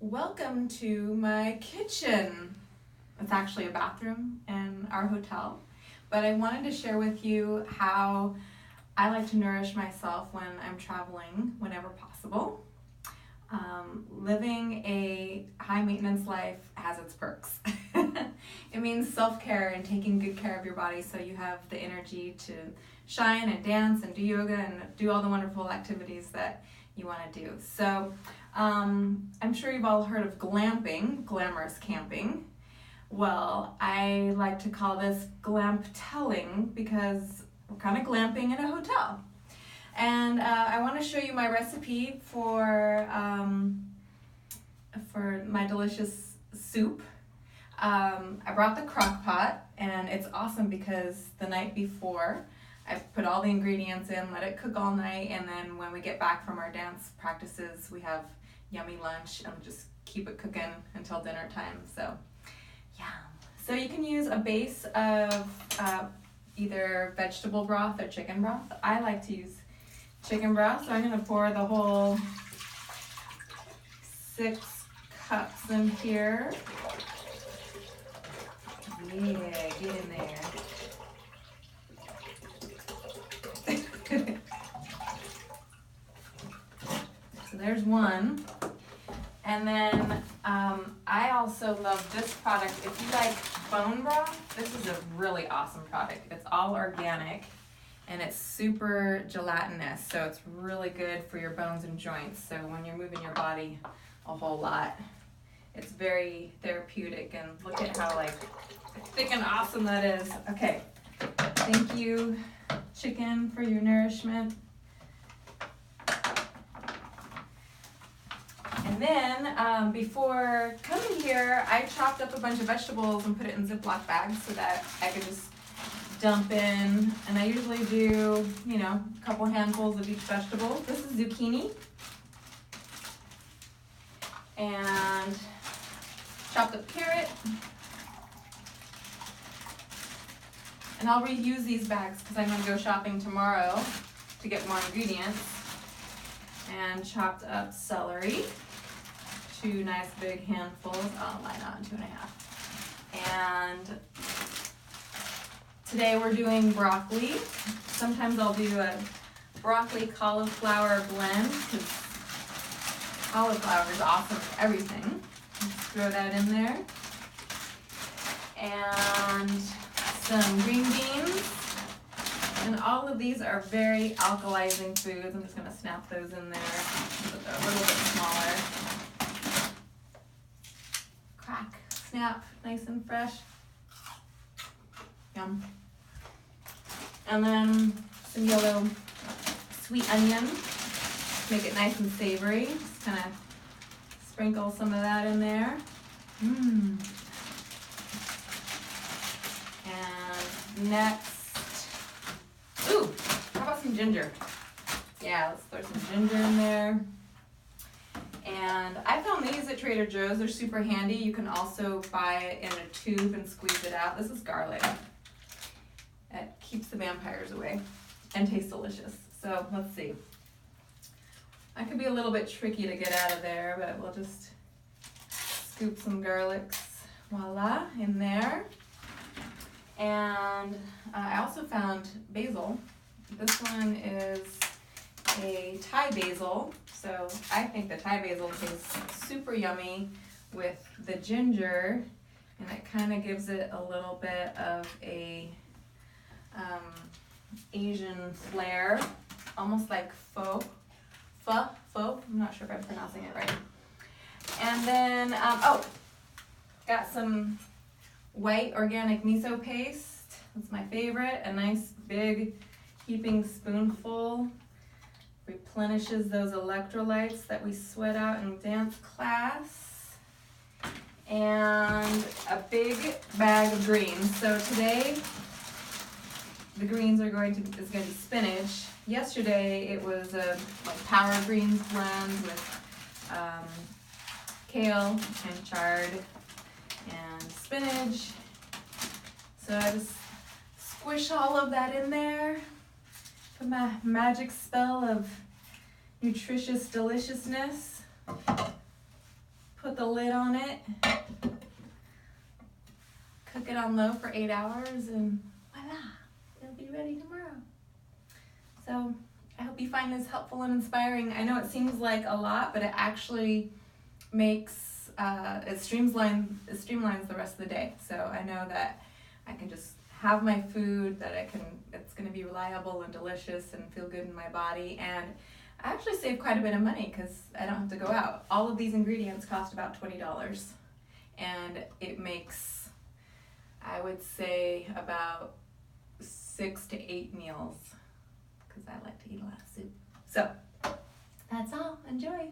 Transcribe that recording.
Welcome to my kitchen. It's actually a bathroom in our hotel, but I wanted to share with you how I like to nourish myself when I'm traveling whenever possible. Living a high maintenance life has its perks. It means self-care and taking good care of your body so you have the energy to shine and dance and do yoga and do all the wonderful activities that you want to do. So I'm sure you've all heard of glamping, glamorous camping. Well, I like to call this glamp-telling because we're kind of glamping in a hotel. And I want to show you my recipe for my delicious soup. I brought the crock pot, and it's awesome because the night before I put all the ingredients in, let it cook all night, and then when we get back from our dance practices, we have yummy lunch and just keep it cooking until dinner time. So yeah, so you can use a base of either vegetable broth or chicken broth. I like to use chicken broth, so I'm going to pour the whole 6 cups in here. Yeah, get in there. So there's one. And then I also love this product. If you like bone broth, this is a really awesome product. It's all organic and it's super gelatinous, so it's really good for your bones and joints. So when you're moving your body a whole lot, it's very therapeutic, and look at how thick and awesome that is. Okay, thank you, chicken, for your nourishment. And then before coming here, I chopped up a bunch of vegetables and put it in Ziploc bags so that I could just dump in. And I usually do, a couple handfuls of each vegetable. This is zucchini. And chopped up carrot. And I'll reuse these bags because I'm going to go shopping tomorrow to get more ingredients. And chopped up celery. 2 nice big handfuls. Oh, why not 2.5? And today we're doing broccoli. Sometimes I'll do a broccoli cauliflower blend because cauliflower is awesome for everything. Let's throw that in there. And some green beans. And all of these are very alkalizing foods. I'm just going to snap those in there so that they're a little bit smaller. Crack, snap, nice and fresh. Yum. And then some yellow sweet onion. Make it nice and savory. Just kind of sprinkle some of that in there. And next, ooh, how about some ginger? Yeah, let's throw some ginger in there. And I found these at Trader Joe's. They're super handy. You can also buy it in a tube and squeeze it out. This is garlic. It keeps the vampires away and tastes delicious. So let's see. That could be a little bit tricky to get out of there, but we'll just scoop some garlics, voila, in there. And I also found basil. This one is a Thai basil. So I think the Thai basil tastes super yummy with the ginger, and it kind of gives it a little bit of a Asian flair, almost like pho. I'm not sure if I'm pronouncing it right. And then, got some white organic miso paste. That's my favorite. A nice big heaping spoonful. Replenishes those electrolytes that we sweat out in dance class. And a big bag of greens. So today, the greens is going to be spinach. Yesterday, it was a power greens blend with kale and chard and spinach. So I just squish all of that in there. Put my magic spell of nutritious deliciousness. Put put the lid on it, cook it on low for 8 hours, and voila, it'll be ready tomorrow. So I hope you find this helpful and inspiring. I know it seems like a lot, but it actually makes, it streamlines the rest of the day. So I know that I can just have my food, that it's gonna be reliable and delicious and feel good in my body. And I actually save quite a bit of money because I don't have to go out. All of these ingredients cost about $20. And it makes, I would say, about 6 to 8 meals, because I like to eat a lot of soup. So that's all. Enjoy.